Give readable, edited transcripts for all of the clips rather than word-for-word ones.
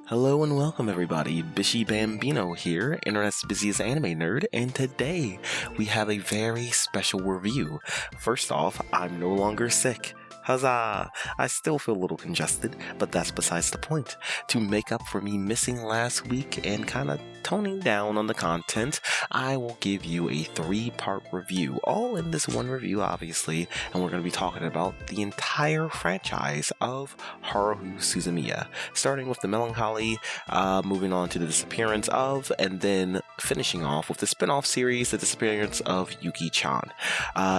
Hello and welcome everybody, Bishi Bambino here, internet's busiest anime nerd, and today we have a very special review. First off, I'm no longer sick. Huzzah! I still feel a little congested, but that's besides the point. To make up for me missing last week and kinda toning down on the content, I will give you a 3-part review, all in this one review obviously, and we're going to be talking about the entire franchise of Haruhi Suzumiya, starting with the Melancholy, moving on to the disappearance of, and then finishing off with the spin-off series, the disappearance of Yuki-chan.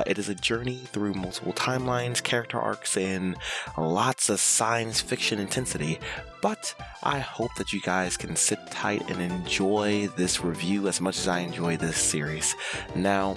It is a journey through multiple timelines, character arcs, and lots of science fiction intensity, but I hope that you guys can sit tight and enjoy this review as much as I enjoy this series. Now,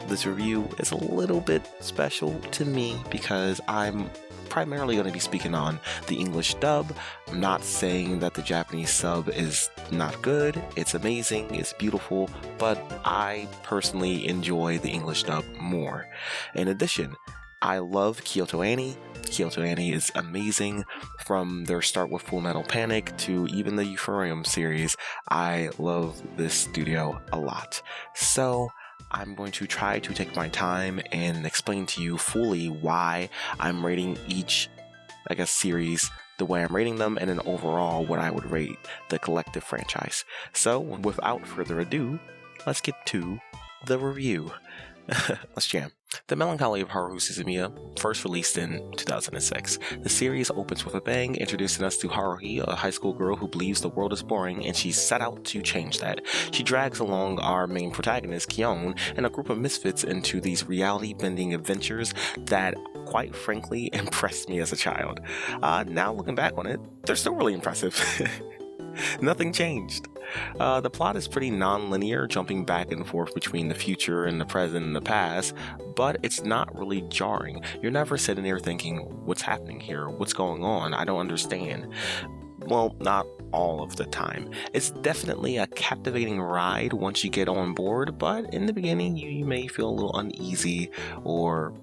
this review is a little bit special to me because I'm primarily going to be speaking on the English dub. I'm not saying that the Japanese sub is not good, it's amazing, it's beautiful, but I personally enjoy the English dub more. In addition, I love Kyoto Annie. Kyoto Annie is amazing. From their start with Full Metal Panic to even the Euphorium series, I love this studio a lot. So I'm going to try to take my time and explain to you fully why I'm rating each, series the way I'm rating them, and then overall what I would rate the collective franchise. So without further ado, let's get to the review. Let's jam. The Melancholy of Haruhi Suzumiya, first released in 2006. The series opens with a bang, introducing us to Haruhi, a high school girl who believes the world is boring and she's set out to change that. She drags along our main protagonist, Kyon, and a group of misfits into these reality-bending adventures that, quite frankly, impressed me as a child. Now looking back on it, they're still really impressive. Nothing changed. The plot is pretty non-linear, jumping back and forth between the future and the present and the past, but it's not really jarring. You're never sitting there thinking, what's happening here? What's going on? I don't understand. Well, not all of the time. It's definitely a captivating ride once you get on board, but in the beginning you may feel a little uneasy or,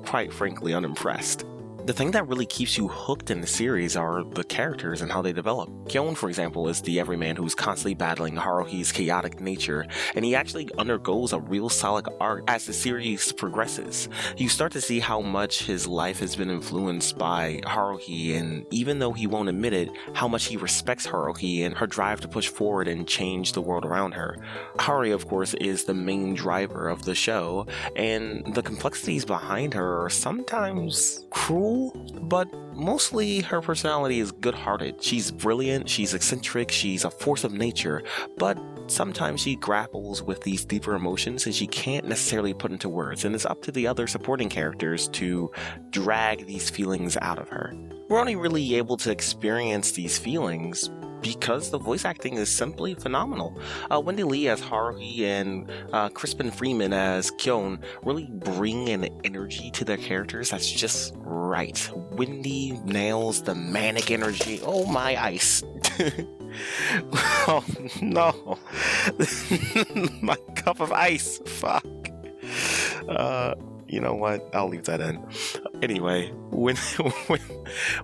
quite frankly, unimpressed. The thing that really keeps you hooked in the series are the characters and how they develop. Kyon, for example, is the everyman who's constantly battling Haruhi's chaotic nature, and he actually undergoes a real solid arc as the series progresses. You start to see how much his life has been influenced by Haruhi, and even though he won't admit it, how much he respects Haruhi and her drive to push forward and change the world around her. Haruhi, of course, is the main driver of the show, and the complexities behind her are sometimes cruel, but mostly her personality is good-hearted. She's brilliant, she's eccentric, she's a force of nature, but sometimes she grapples with these deeper emotions and she can't necessarily put into words, and it's up to the other supporting characters to drag these feelings out of her. We're only really able to experience these feelings because the voice acting is simply phenomenal. Wendy Lee as Haruhi and Crispin Freeman as Kyon really bring an energy to their characters that's just right. Wendy nails the manic energy. Oh my ice. Oh no. My cup of ice. Fuck. You know what? I'll leave that in. Anyway, when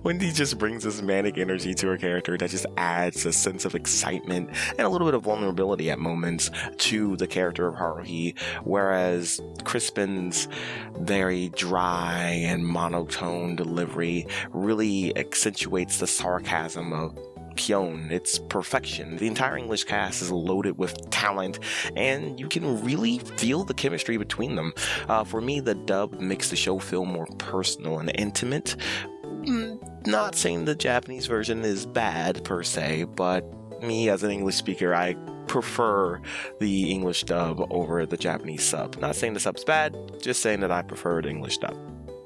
Wendy just brings this manic energy to her character that just adds a sense of excitement and a little bit of vulnerability at moments to the character of Haruhi, whereas Crispin's very dry and monotone delivery really accentuates the sarcasm of Kyon. It's perfection. The entire English cast is loaded with talent, and you can really feel the chemistry between them. For me, the dub makes the show feel more personal and intimate. Not saying the Japanese version is bad per se, but me as an English speaker, I prefer the English dub over the Japanese sub. Not saying the sub's bad, just saying that I prefer the English dub.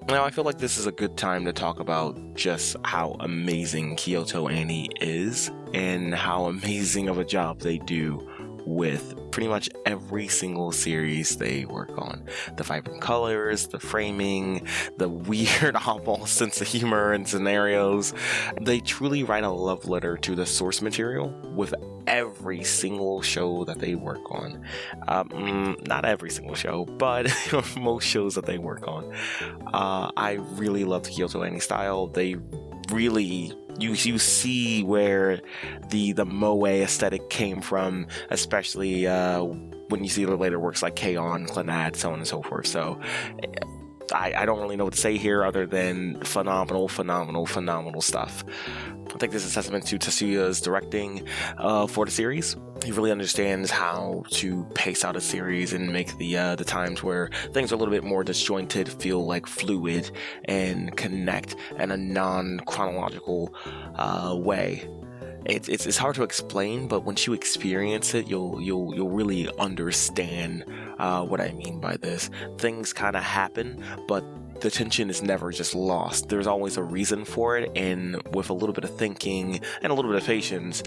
Now, I feel like this is a good time to talk about just how amazing Kyoto Annie is and how amazing of a job they do with pretty much every single series they work on. The vibrant colors, the framing, the weird oddball sense of humor and scenarios. They truly write a love letter to the source material with every single show that they work on. Not every single show, but most shows that they work on. I really love the Kyoto Annie style. They really you see where the moe aesthetic came from, especially when you see the later works like K-On!, Clannad, so on and so forth. So I don't really know what to say here other than phenomenal stuff. I think this is a testament to Tetsuya's directing for the series. He really understands how to pace out a series and make the times where things are a little bit more disjointed feel like fluid and connect in a non-chronological way. It's hard to explain, but once you experience it, you'll really understand what I mean by this. Things kind of happen, but the tension is never just lost. There's always a reason for it, and with a little bit of thinking and a little bit of patience,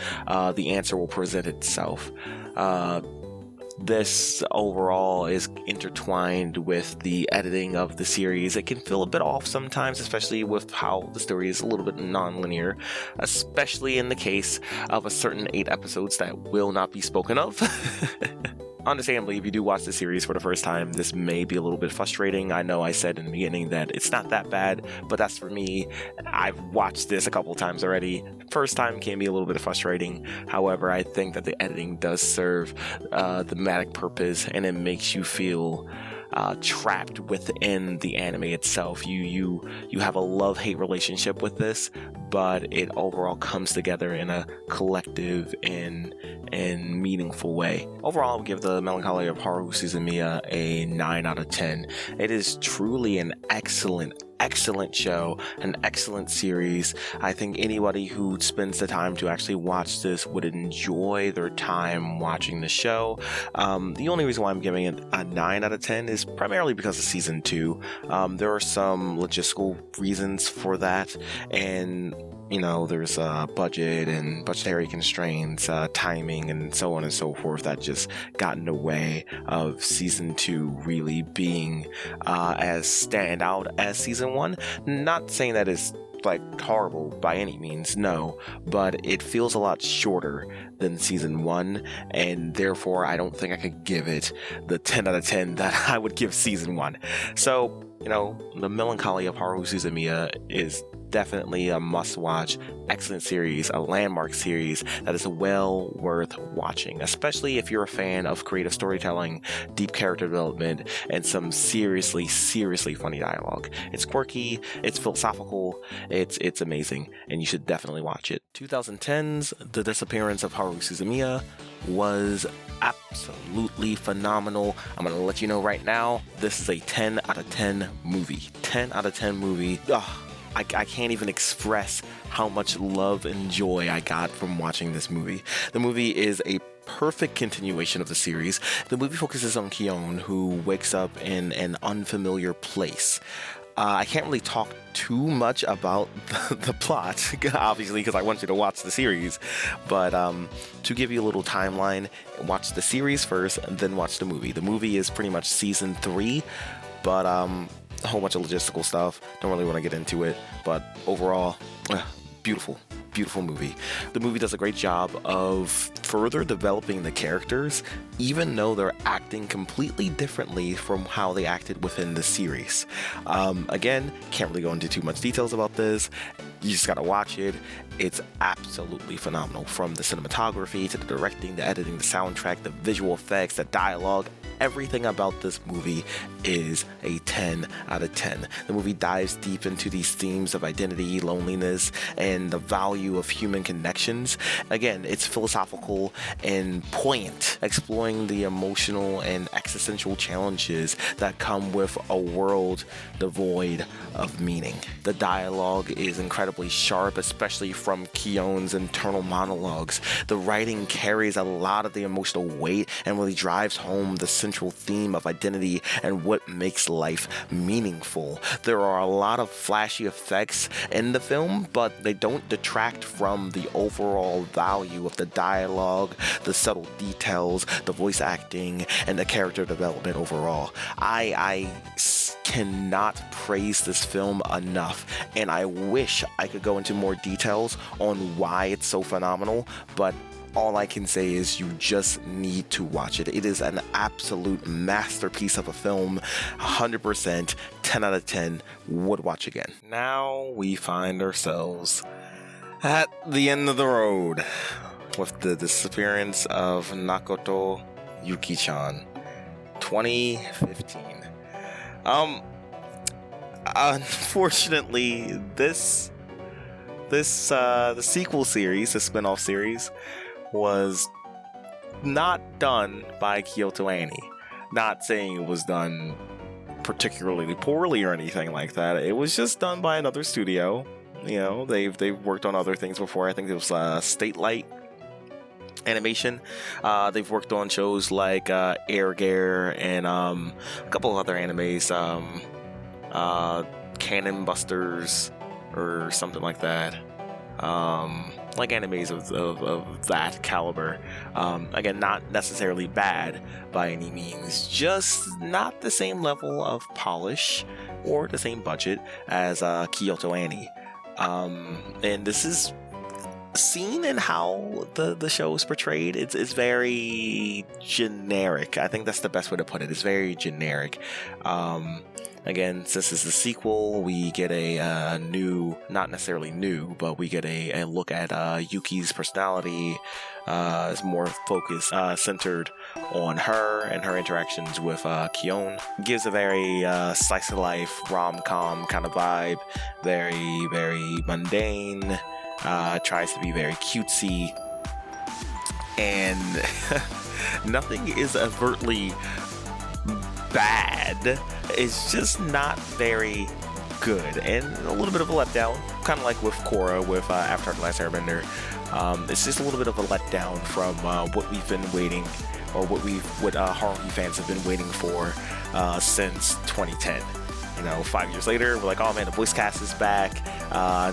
the answer will present itself. This overall is intertwined with the editing of the series. It can feel a bit off sometimes, especially with how the story is a little bit non-linear, especially in the case of a certain 8 episodes that will not be spoken of. Understandably, if you do watch the series for the first time, this may be a little bit frustrating. I know I said in the beginning that it's not that bad, but that's for me. I've watched this a couple of times already. First time can be a little bit frustrating. However, I think that the editing does serve thematic purpose, and it makes you feel trapped within the anime itself. You have a love-hate relationship with this, but it overall comes together in a collective and meaningful way. Overall, I would give the Melancholy of Haruhi Suzumiya a 9 out of 10. It is truly an excellent show, an excellent series. I think anybody who spends the time to actually watch this would enjoy their time watching the show. The only reason why I'm giving it a 9 out of 10 is primarily because of season 2. There are some logistical reasons for that, and there's budget and budgetary constraints, timing, and so on and so forth that just got in the way of season 2 really being as standout as season 1. Not saying that it's horrible by any means, no, but it feels a lot shorter than season 1, and therefore I don't think I could give it the 10 out of 10 that I would give season 1. So, the Melancholy of Haruhi Suzumiya is definitely a must-watch, excellent series, a landmark series that is well worth watching, especially if you're a fan of creative storytelling, deep character development, and some seriously funny dialogue. It's quirky, it's philosophical, it's amazing, and you should definitely watch it. 2010's The Disappearance of Haruhi Suzumiya was absolutely phenomenal. I'm gonna let you know right now, this is a 10 out of 10 movie. 10 out of 10 movie. I can't even express how much love and joy I got from watching this movie. The movie is a perfect continuation of the series. The movie focuses on Ki-On, who wakes up in an unfamiliar place. I can't really talk too much about the plot, obviously, because I want you to watch the series. But to give you a little timeline, watch the series first, and then watch the movie. The movie is pretty much season 3, but a whole bunch of logistical stuff. Don't really want to get into it, but overall, beautiful movie. The movie does a great job of further developing the characters, even though they're acting completely differently from how they acted within the series. Again, can't really go into too much details about this. You just gotta watch it. It's absolutely phenomenal. From the cinematography to the directing, the editing, the soundtrack, the visual effects, the dialogue, everything about this movie is a 10 out of 10. The movie dives deep into these themes of identity, loneliness, and the value of human connections. Again, it's philosophical and poignant, exploring the emotional and existential challenges that come with a world devoid of meaning. The dialogue is incredibly sharp, especially from Ki-On's internal monologues. The writing carries a lot of the emotional weight and really drives home the central theme of identity and what makes life meaningful. There are a lot of flashy effects in the film, but they don't detract from the overall value of the dialogue, the subtle details, the voice acting, and the character development overall. I cannot praise this film enough, and I wish I could go into more details on why it's so phenomenal, but all I can say is you just need to watch it. It is an absolute masterpiece of a film. 100%, 10 out of 10, would watch again. Now we find ourselves At the end of the road, with the disappearance of Nakoto Yuki-chan, 2015. Unfortunately, the sequel series, the spin-off series, was not done by Kyoto Annie. Not saying it was done particularly poorly or anything like that. It was just done by another studio. You know, they've worked on other things before. I think it was State Light Animation. They've worked on shows like Air Gear and a couple of other animes, Cannon Busters or something like that. Like animes of that caliber. Again, not necessarily bad by any means, just not the same level of polish or the same budget as Kyoto Annie. And this is seen in how the show is portrayed. It's very generic. I think that's the best way to put it. It's very generic. Again, since it's a sequel, we get a new, not necessarily new, but we get a look at Yuki's personality. It's more focused, centered on her and her interactions with Kyon. Gives a very slice of life, rom-com kind of vibe. Very, very mundane. Tries to be very cutesy. And nothing is overtly bad. It's just not very good, and a little bit of a letdown, kind of like with Korra with Avatar: The Last Airbender. It's just a little bit of a letdown from what we've been waiting, or what Haruhi fans have been waiting for since 2010. You know, 5 years later, we're like, oh man, the voice cast is back,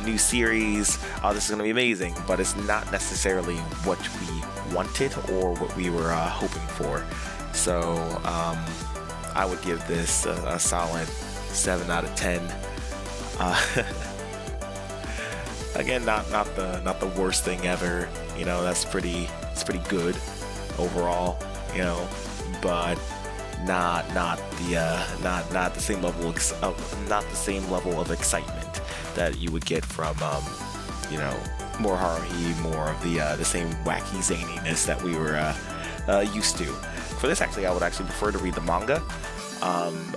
new series, this is gonna be amazing, but it's not necessarily what we wanted or what we were hoping for. So I would give this a solid 7 out of 10. Again, not the worst thing ever. You know, it's pretty good overall. You know, but not the same level of excitement that you would get from you know, more Haruhi, more of the same wacky zaniness that we were used to. For this, actually, I would actually prefer to read the manga.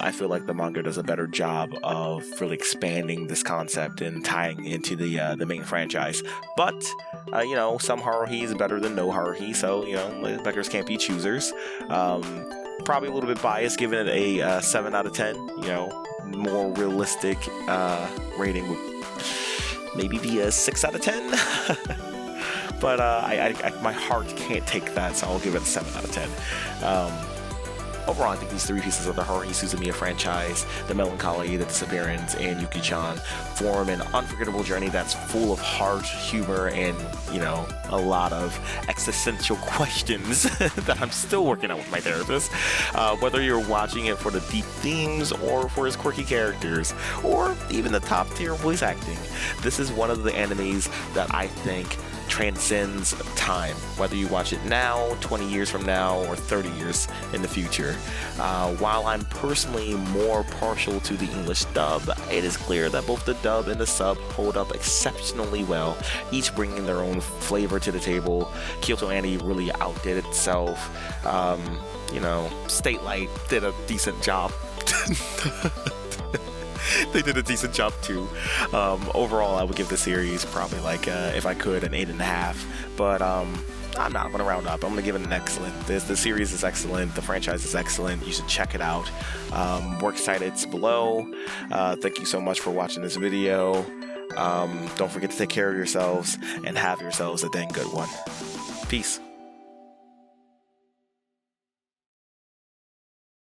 I feel like the manga does a better job of really expanding this concept and tying into the main franchise. But you know, some Haruhi is better than no Haruhi, so you know, beggars can't be choosers. Probably a little bit biased, giving it a 7 out of 10. You know, more realistic rating would maybe be a 6 out of 10. But my heart can't take that, so I'll give it a 7 out of 10. Overall, I think these three pieces of the Haruhi Suzumiya franchise, the Melancholy, the Disappearance, and Yuki-chan, form an unforgettable journey that's full of heart, humor, and, you know, a lot of existential questions that I'm still working out with my therapist. Whether you're watching it for the deep themes, or for its quirky characters, or even the top-tier voice acting, this is one of the animes that I think transcends time, whether you watch it now, 20 years from now, or 30 years in the future. While I'm personally more partial to the English dub, it is clear that both the dub and the sub hold up exceptionally well, each bringing their own flavor to the table. Kyoto Annie really outdid itself. You know, State Light did a decent job. They did a decent job too. Overall, I would give the series probably like, if I could, an 8.5. But I'm not going to round up. I'm going to give it an excellent. The series is excellent. The franchise is excellent. You should check it out. Works credits below. Thank you so much for watching this video. Don't forget to take care of yourselves and have yourselves a dang good one. Peace.